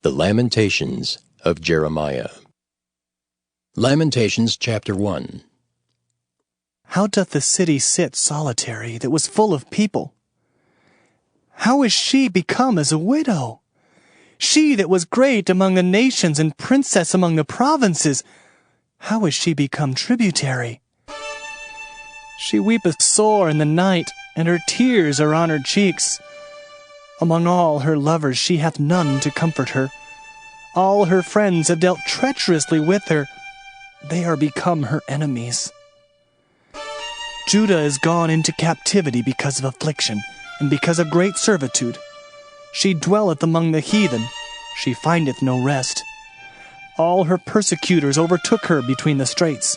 The Lamentations of Jeremiah. Lamentations chapter 1. How doth the city sit solitary that was full of people? How is she become as a widow? She that was great among the nations and princess among the provinces, how is she become tributary? She weepeth sore in the night, and her tears are on her cheeks. Among all her lovers she hath none to comfort her. All her friends have dealt treacherously with her. They are become her enemies. Judah is gone into captivity because of affliction, and because of great servitude. She dwelleth among the heathen, she findeth no rest. All her persecutors overtook her between the straits.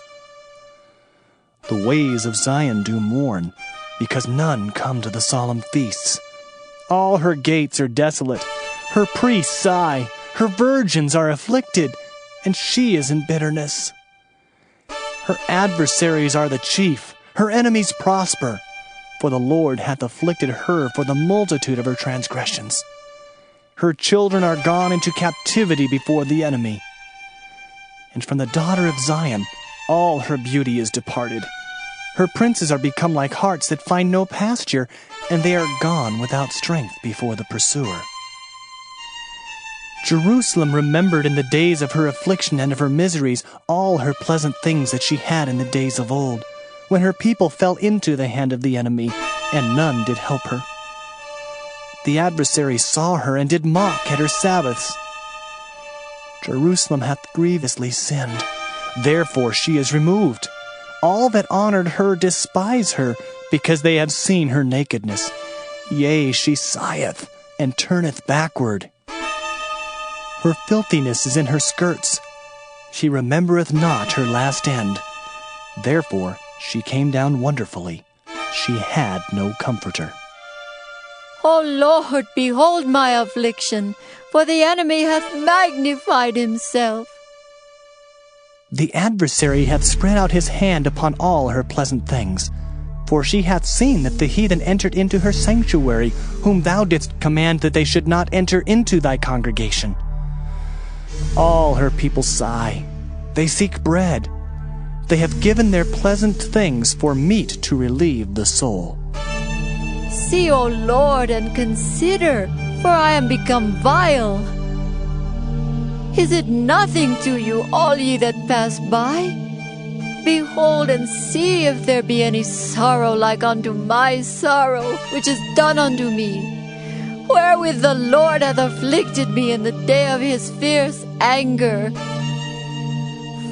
The ways of Zion do mourn, because none come to the solemn feasts. All her gates are desolate, her priests sigh, her virgins are afflicted, and she is in bitterness. Her adversaries are the chief, her enemies prosper, for the Lord hath afflicted her for the multitude of her transgressions. Her children are gone into captivity before the enemy. And from the daughter of Zion all her beauty is departed. Her princes are become like harts that find no pasture, and they are gone without strength before the pursuer. Jerusalem remembered in the days of her affliction and of her miseries all her pleasant things that she had in the days of old, when her people fell into the hand of the enemy, and none did help her. The adversary saw her and did mock at her Sabbaths. Jerusalem hath grievously sinned, therefore she is removed. All that honored her despise her, because they have seen her nakedness. Yea, she sigheth, and turneth backward. Her filthiness is in her skirts. She remembereth not her last end. Therefore she came down wonderfully. She had no comforter. O Lord, behold my affliction, for the enemy hath magnified himself. The adversary hath spread out his hand upon all her pleasant things. For she hath seen that the heathen entered into her sanctuary, whom thou didst command that they should not enter into thy congregation. All her people sigh, they seek bread. They have given their pleasant things for meat to relieve the soul. See, O Lord, and consider, for I am become vile. Is it nothing to you, all ye that pass by? Behold and see if there be any sorrow like unto my sorrow, which is done unto me, wherewith the Lord hath afflicted me in the day of his fierce anger.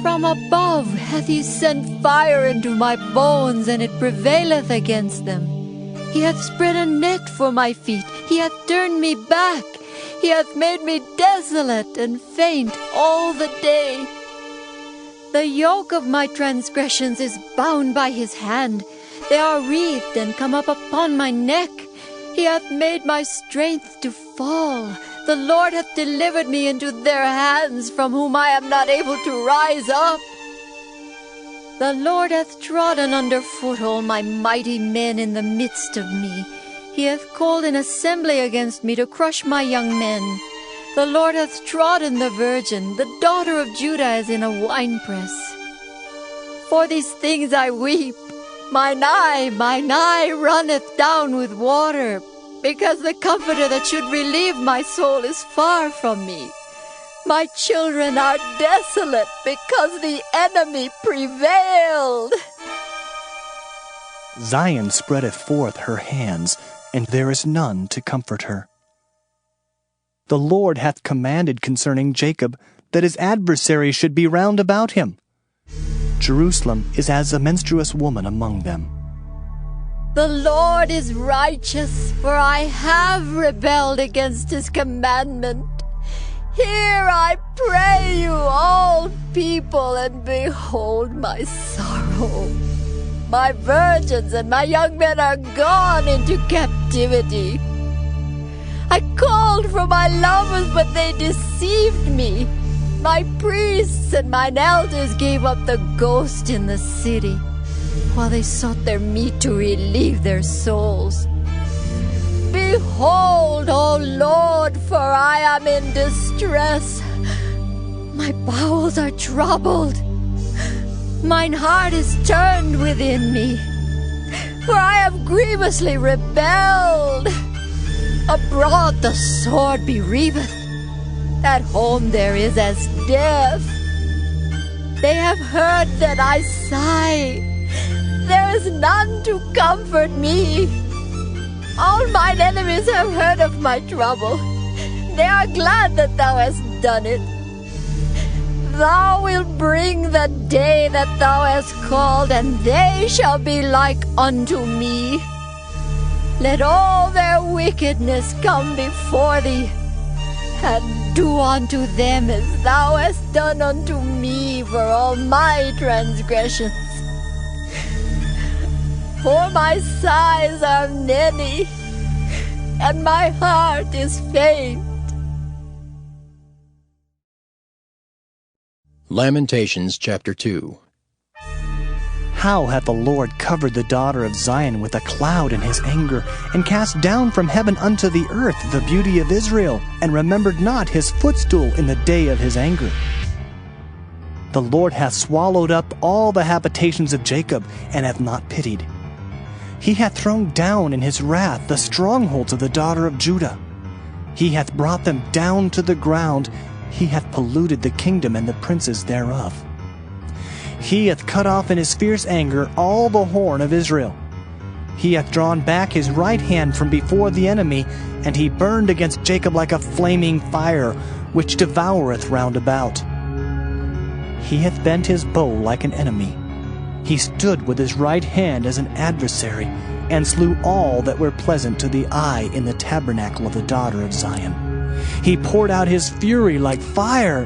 From above hath he sent fire into my bones, and it prevaileth against them. He hath spread a net for my feet, he hath turned me back. He hath made me desolate and faint all the day. The yoke of my transgressions is bound by his hand. They are wreathed and come up upon my neck. He hath made my strength to fall. The Lord hath delivered me into their hands, from whom I am not able to rise up. The Lord hath trodden under foot all my mighty men in the midst of me. He hath called an assembly against me to crush my young men. The Lord hath trodden the virgin, the daughter of Judah as in a winepress. For these things I weep. Mine eye runneth down with water, because the comforter that should relieve my soul is far from me. My children are desolate, because the enemy prevailed. Zion spreadeth forth her hands, and there is none to comfort her. The Lord hath commanded concerning Jacob that his adversaries should be round about him. Jerusalem is as a menstruous woman among them. The Lord is righteous, for I have rebelled against his commandment. Hear, I pray you, all people, and behold my sorrow. My virgins and my young men are gone into captivity. I called for my lovers, but they deceived me. My priests and mine elders gave up the ghost in the city, while they sought their meat to relieve their souls. Behold, Behold, O Lord, for I am in distress. My bowels are troubled. Mine heart is turned within me, for I have grievously rebelled. Abroad the sword bereaveth, at home there is as death. They have heard that I sigh, there is none to comfort me. All mine enemies have heard of my trouble, they are glad that thou hast done it. Thou wilt bring the day that thou hast called, and they shall be like unto me. Let all their wickedness come before thee, and do unto them as thou hast done unto me for all my transgressions. For my sighs are many, and my heart is faint. Lamentations chapter 2. How hath the Lord covered the daughter of Zion with a cloud in his anger, and cast down from heaven unto the earth the beauty of Israel, and remembered not his footstool in the day of his anger. The Lord hath swallowed up all the habitations of Jacob, and hath not pitied. He hath thrown down in his wrath the strongholds of the daughter of Judah. He hath brought them down to the ground. He hath polluted the kingdom and the princes thereof. He hath cut off in his fierce anger all the horn of Israel. He hath drawn back his right hand from before the enemy, and he burned against Jacob like a flaming fire, which devoureth round about. He hath bent his bow like an enemy. He stood with his right hand as an adversary, and slew all that were pleasant to the eye in the tabernacle of the daughter of Zion. He poured out his fury like fire.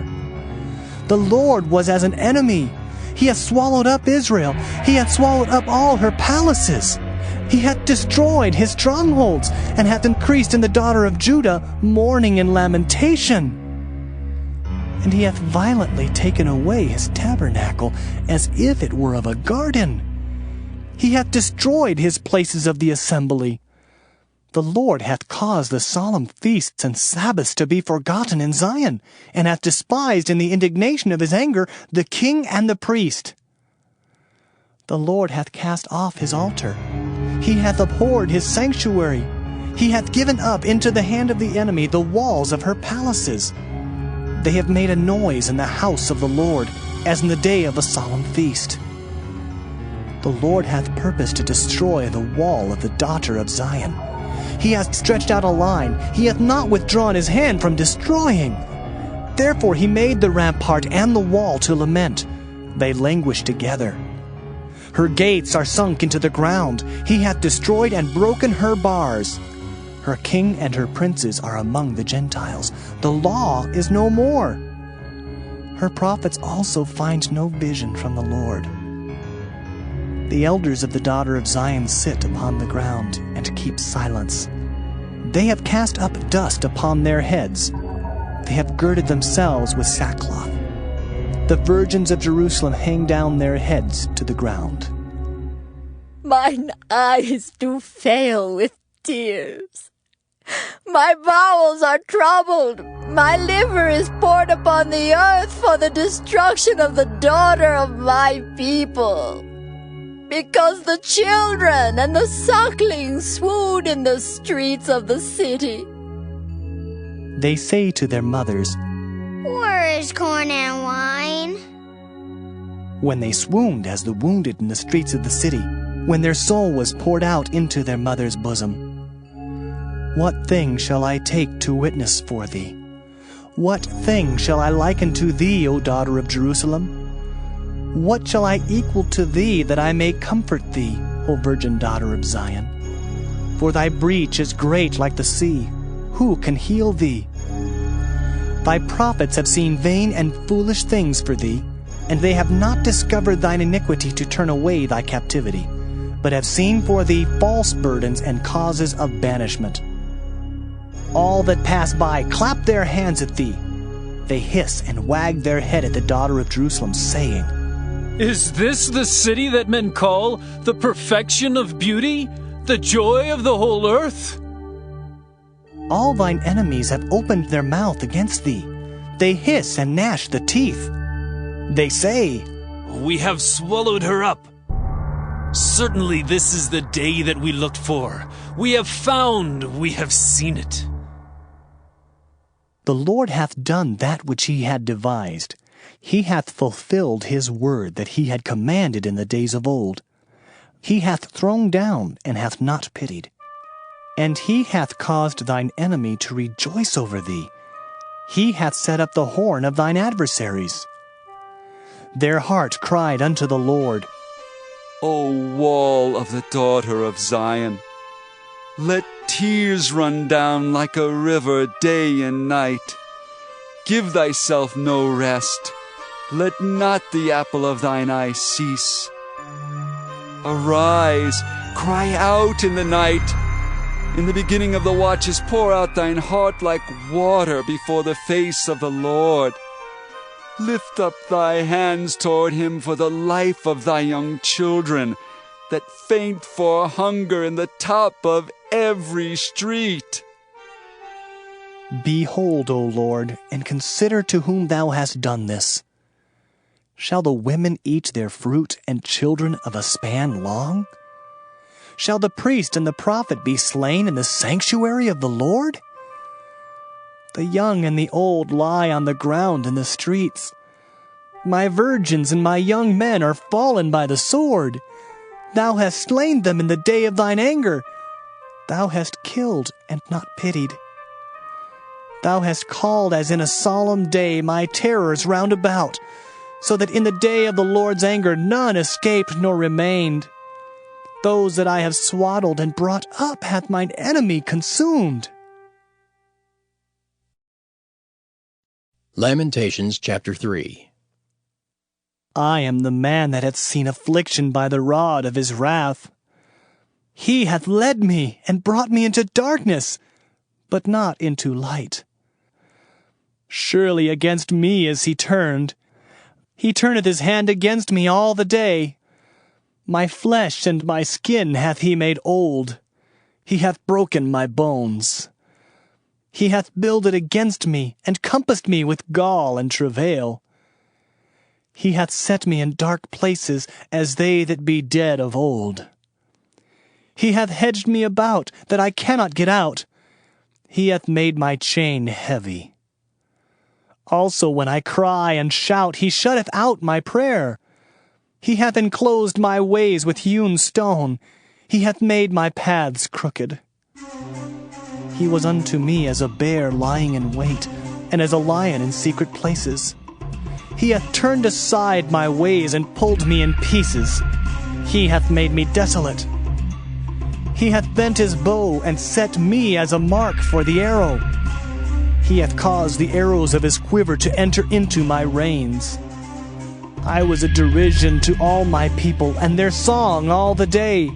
The Lord was as an enemy. He hath swallowed up Israel. He hath swallowed up all her palaces. He hath destroyed his strongholds, and hath increased in the daughter of Judah mourning and lamentation. And he hath violently taken away his tabernacle, as if it were of a garden. He hath destroyed his places of the assembly. The Lord hath caused the solemn feasts and Sabbaths to be forgotten in Zion, and hath despised in the indignation of his anger the king and the priest. The Lord hath cast off his altar. He hath abhorred his sanctuary. He hath given up into the hand of the enemy the walls of her palaces. They have made a noise in the house of the Lord, as in the day of a solemn feast. The Lord hath purposed to destroy the wall of the daughter of Zion. He hath stretched out a line. He hath not withdrawn his hand from destroying. Therefore he made the rampart and the wall to lament. They languish together. Her gates are sunk into the ground. He hath destroyed and broken her bars. Her king and her princes are among the Gentiles. The law is no more. Her prophets also find no vision from the Lord. The elders of the daughter of Zion sit upon the ground and keep silence. They have cast up dust upon their heads. They have girded themselves with sackcloth. The virgins of Jerusalem hang down their heads to the ground. Mine eyes do fail with tears. My bowels are troubled. My liver is poured upon the earth for the destruction of the daughter of my people. Because the children and the sucklings swoon in the streets of the city. They say to their mothers, Where is corn and wine? When they swooned as the wounded in the streets of the city, when their soul was poured out into their mother's bosom. What thing shall I take to witness for thee? What thing shall I liken to thee, O daughter of Jerusalem? What shall I equal to thee, that I may comfort thee, O virgin daughter of Zion? For thy breach is great like the sea. Who can heal thee? Thy prophets have seen vain and foolish things for thee, and they have not discovered thine iniquity to turn away thy captivity, but have seen for thee false burdens and causes of banishment. All that pass by clap their hands at thee. They hiss and wag their head at the daughter of Jerusalem, saying, Is this the city that men call the perfection of beauty, the joy of the whole earth? All thine enemies have opened their mouth against thee. They hiss and gnash the teeth. They say, We have swallowed her up. Certainly this is the day that we looked for. We have found, we have seen it. The Lord hath done that which he had devised. He hath fulfilled his word that he had commanded in the days of old. He hath thrown down and hath not pitied. And he hath caused thine enemy to rejoice over thee. He hath set up the horn of thine adversaries. Their heart cried unto the Lord, O wall of the daughter of Zion, let tears run down like a river day and night. Give thyself no rest. Let not the apple of thine eye cease. Arise, cry out in the night. In the beginning of the watches pour out thine heart like water before the face of the Lord. Lift up thy hands toward him for the life of thy young children, that faint for hunger in the top of every street. Behold, O Lord, and consider to whom thou hast done this. Shall the women eat their fruit, and children of a span long? Shall the priest and the prophet be slain in the sanctuary of the Lord? The young and the old lie on the ground in the streets. My virgins and my young men are fallen by the sword. Thou hast slain them in the day of thine anger. Thou hast killed and not pitied. Thou hast called as in a solemn day my terrors round about, so that in the day of the Lord's anger none escaped nor remained. Those that I have swaddled and brought up hath mine enemy consumed. Lamentations chapter 3. I am the man that hath seen affliction by the rod of his wrath. He hath led me and brought me into darkness, but not into light. Surely against me is he turned. He turneth his hand against me all the day. My flesh and my skin hath he made old. He hath broken my bones. He hath builded against me, and compassed me with gall and travail. He hath set me in dark places, as they that be dead of old. He hath hedged me about, that I cannot get out. He hath made my chain heavy. Also when I cry and shout, he shutteth out my prayer. He hath enclosed my ways with hewn stone. He hath made my paths crooked. He was unto me as a bear lying in wait, and as a lion in secret places. He hath turned aside my ways and pulled me in pieces. He hath made me desolate. He hath bent his bow and set me as a mark for the arrow. He hath caused the arrows of his quiver to enter into my reins. I was a derision to all my people, and their song all the day.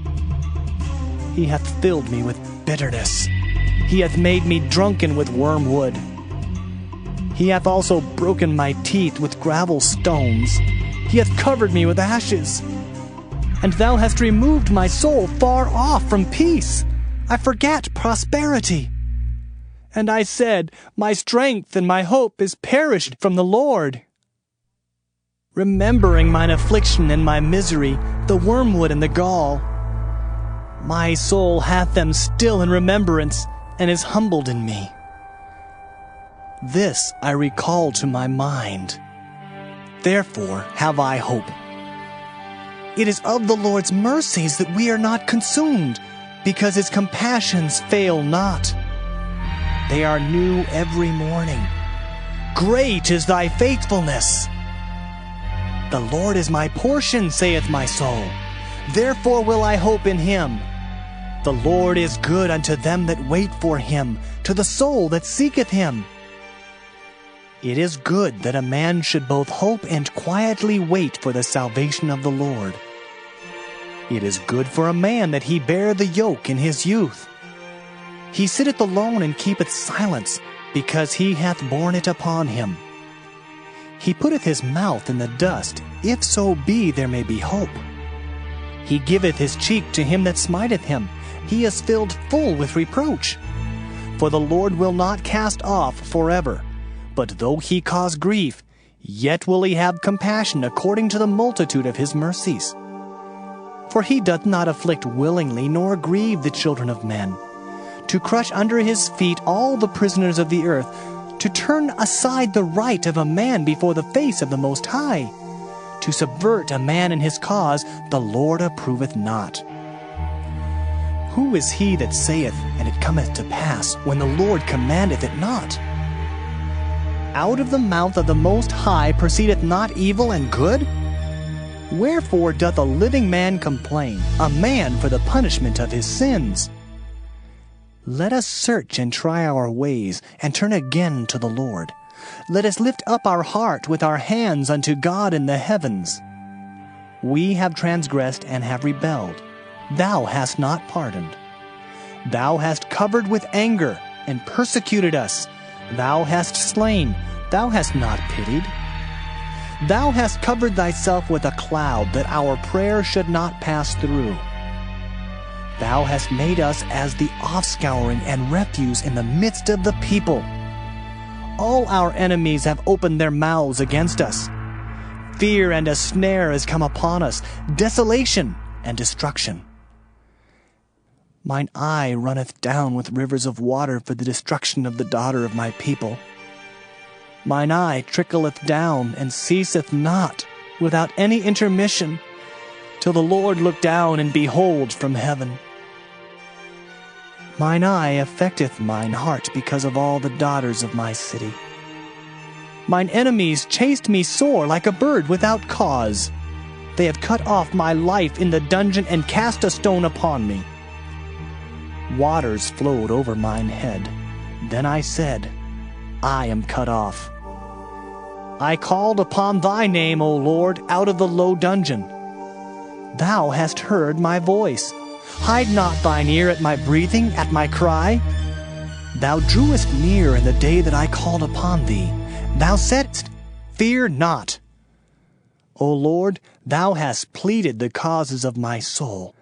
He hath filled me with bitterness. He hath made me drunken with wormwood. He hath also broken my teeth with gravel stones. He hath covered me with ashes. And thou hast removed my soul far off from peace. I forgat prosperity. And I said, my strength and my hope is perished from the Lord. Remembering mine affliction and my misery, the wormwood and the gall, my soul hath them still in remembrance, and is humbled in me. This I recall to my mind. Therefore have I hope. It is of the Lord's mercies that we are not consumed, because his compassions fail not. They are new every morning. Great is thy faithfulness. The Lord is my portion, saith my soul. Therefore will I hope in him. The Lord is good unto them that wait for him, to the soul that seeketh him. It is good that a man should both hope and quietly wait for the salvation of the Lord. It is good for a man that he bear the yoke in his youth. He sitteth alone and keepeth silence, because he hath borne it upon him. He putteth his mouth in the dust, if so be there may be hope. He giveth his cheek to him that smiteth him. He is filled full with reproach. for the Lord will not cast off forever. But though he cause grief, yet will he have compassion according to the multitude of his mercies. For he doth not afflict willingly, nor grieve the children of men, to crush under his feet all the prisoners of the earth, to turn aside the right of a man before the face of the Most High, to subvert a man in his cause, the Lord approveth not. Who is he that saith, and it cometh to pass, when the Lord commandeth it not? Out of the mouth of the Most High proceedeth not evil and good? Wherefore doth a living man complain, a man for the punishment of his sins? Let us search and try our ways, and turn again to the Lord. Let us lift up our heart with our hands unto God in the heavens. We have transgressed and have rebelled. Thou hast not pardoned. Thou hast covered with anger, and persecuted us. Thou hast slain, thou hast not pitied. Thou hast covered thyself with a cloud, that our prayer should not pass through. Thou hast made us as the offscouring and refuse in the midst of the people. All our enemies have opened their mouths against us. Fear and a snare is come upon us, desolation and destruction. Mine eye runneth down with rivers of water for the destruction of the daughter of my people. Mine eye trickleth down and ceaseth not, without any intermission, till the Lord look down and behold from heaven. Mine eye affecteth mine heart because of all the daughters of my city. Mine enemies chased me sore like a bird without cause. They have cut off my life in the dungeon and cast a stone upon me. Waters flowed over mine head. Then I said, I am cut off. I called upon thy name, O Lord, out of the low dungeon. Thou hast heard my voice. Hide not thine ear at my breathing, at my cry. Thou drewest near in the day that I called upon thee. Thou saidst, Fear not. O Lord, thou hast pleaded the causes of my soul.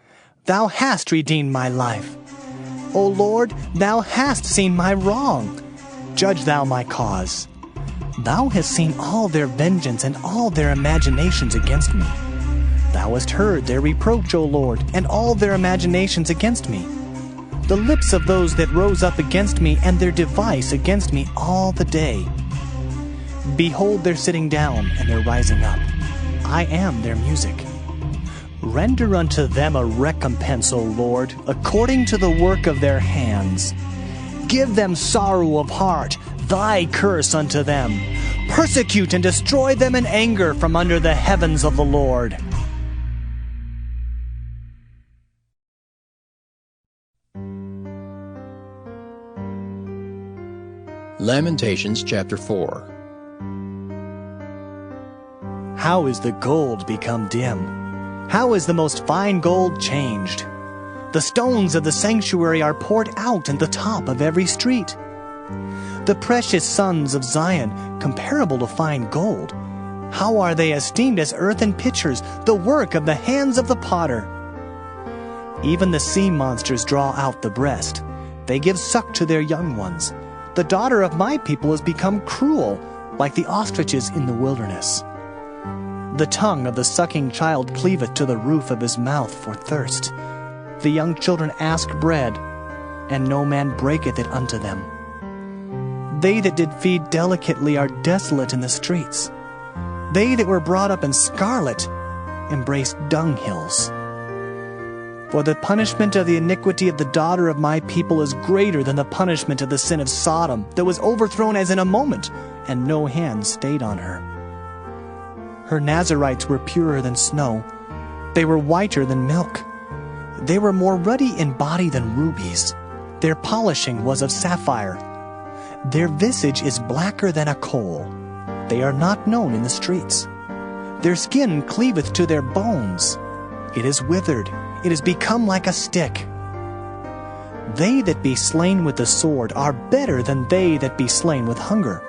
Thou hast redeemed my life. O Lord, thou hast seen my wrong. Judge thou my cause. Thou hast seen all their vengeance and all their imaginations against me. Thou hast heard their reproach, O Lord, and all their imaginations against me. The lips of those that rose up against me, and their device against me all the day. Behold their sitting down and their rising up. I am their music. Render unto them a recompense, O Lord, according to the work of their hands. Give them sorrow of heart, thy curse unto them. Persecute and destroy them in anger from under the heavens of the Lord. Lamentations chapter 4. How is the gold become dim? How is the most fine gold changed? The stones of the sanctuary are poured out in the top of every street. The precious sons of Zion, comparable to fine gold, how are they esteemed as earthen pitchers, the work of the hands of the potter? Even the sea monsters draw out the breast. They give suck to their young ones. The daughter of my people has become cruel, like the ostriches in the wilderness. The tongue of the sucking child cleaveth to the roof of his mouth for thirst. The young children ask bread, and no man breaketh it unto them. They that did feed delicately are desolate in the streets. They that were brought up in scarlet embraced dunghills. For the punishment of the iniquity of the daughter of my people is greater than the punishment of the sin of Sodom, that was overthrown as in a moment, and no hand stayed on her. Her Nazarites were purer than snow. They were whiter than milk. They were more ruddy in body than rubies. Their polishing was of sapphire. Their visage is blacker than a coal. They are not known in the streets. Their skin cleaveth to their bones. It is withered. It is become like a stick. They that be slain with the sword are better than they that be slain with hunger.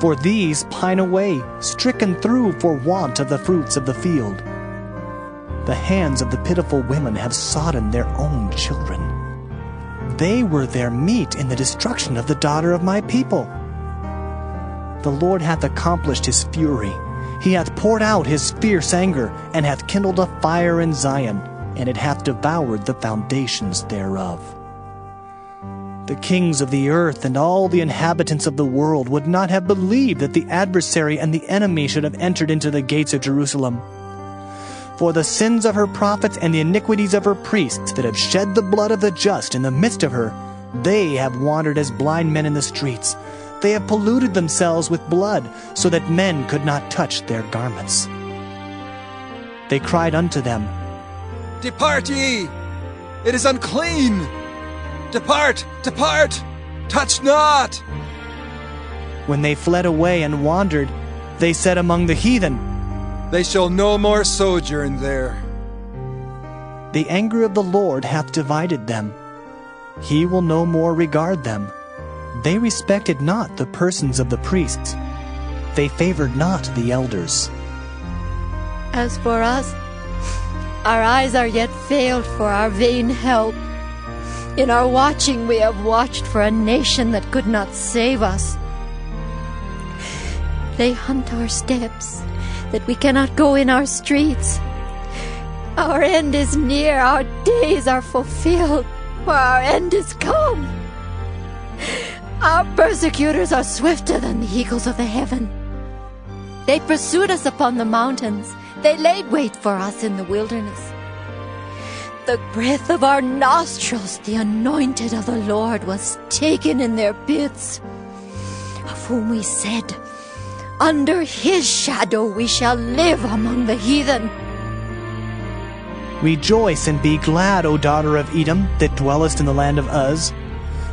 For these pine away, stricken through for want of the fruits of the field. The hands of the pitiful women have sodden their own children. They were their meat in the destruction of the daughter of my people. The Lord hath accomplished his fury. He hath poured out his fierce anger, and hath kindled a fire in Zion, and it hath devoured the foundations thereof. The kings of the earth and all the inhabitants of the world would not have believed that the adversary and the enemy should have entered into the gates of Jerusalem. For the sins of her prophets and the iniquities of her priests that have shed the blood of the just in the midst of her, they have wandered as blind men in the streets. They have polluted themselves with blood, so that men could not touch their garments. They cried unto them, Depart ye! It is unclean! Depart! Depart! Touch not! When they fled away and wandered, they said among the heathen, They shall no more sojourn there. The anger of the Lord hath divided them. He will no more regard them. They respected not the persons of the priests. They favored not the elders. As for us, our eyes are yet failed for our vain help. In our watching we have watched for a nation that could not save us. They hunt our steps, that we cannot go in our streets. Our end is near, our days are fulfilled, for our end is come. Our persecutors are swifter than the eagles of the heaven. They pursued us upon the mountains. They laid wait for us in the wilderness. The breath of our nostrils, the anointed of the Lord, was taken in their pits, of whom we said, Under his shadow we shall live among the heathen. Rejoice and be glad, O daughter of Edom, that dwellest in the land of Uz.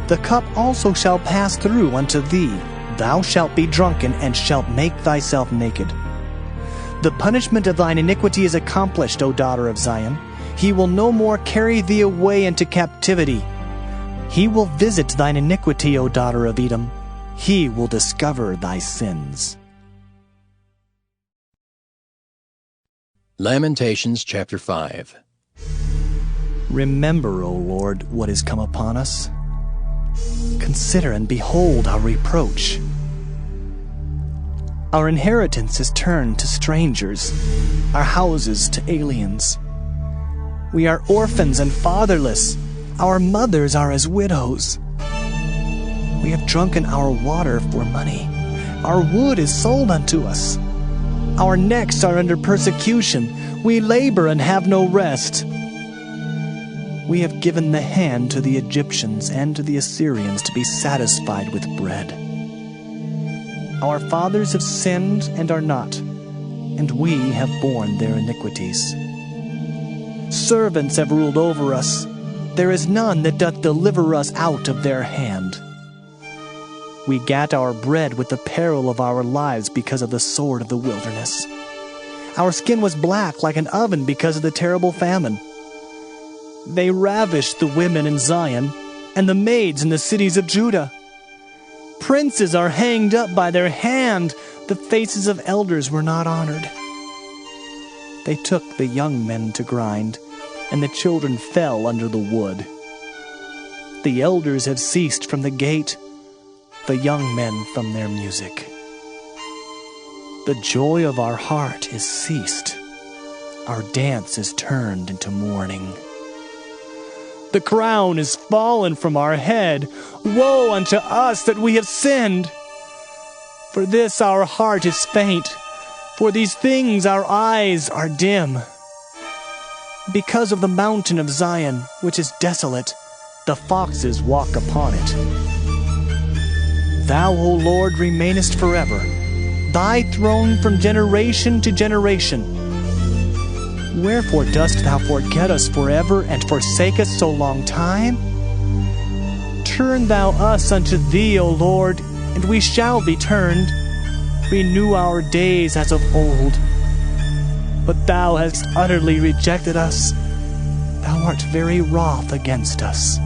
The cup also shall pass through unto thee. Thou shalt be drunken, and shalt make thyself naked. The punishment of thine iniquity is accomplished, O daughter of Zion. He will no more carry thee away into captivity. He will visit thine iniquity, O daughter of Edom. He will discover thy sins. Lamentations chapter 5. Remember, O Lord, what is come upon us. Consider and behold our reproach. Our inheritance is turned to strangers, our houses to aliens. We are orphans and fatherless. Our mothers are as widows. We have drunken our water for money. Our wood is sold unto us. Our necks are under persecution. We labor and have no rest. We have given the hand to the Egyptians and to the Assyrians to be satisfied with bread. Our fathers have sinned and are not, and we have borne their iniquities. Servants have ruled over us. There is none that doth deliver us out of their hand. We gat our bread with the peril of our lives because of the sword of the wilderness. Our skin was black like an oven because of the terrible famine. They ravished the women in Zion and the maids in the cities of Judah. Princes are hanged up by their hand. The faces of elders were not honored. They took the young men to grind, and the children fell under the wood. The elders have ceased from the gate, the young men from their music. The joy of our heart is ceased. Our dance is turned into mourning. The crown is fallen from our head. Woe unto us that we have sinned! For this our heart is faint. For these things our eyes are dim. Because of the mountain of Zion, which is desolate, the foxes walk upon it. Thou, O Lord, remainest forever, thy throne from generation to generation. Wherefore dost thou forget us forever, and forsake us so long time? Turn thou us unto thee, O Lord, and we shall be turned. Renew our days as of old. But thou hast utterly rejected us. Thou art very wroth against us.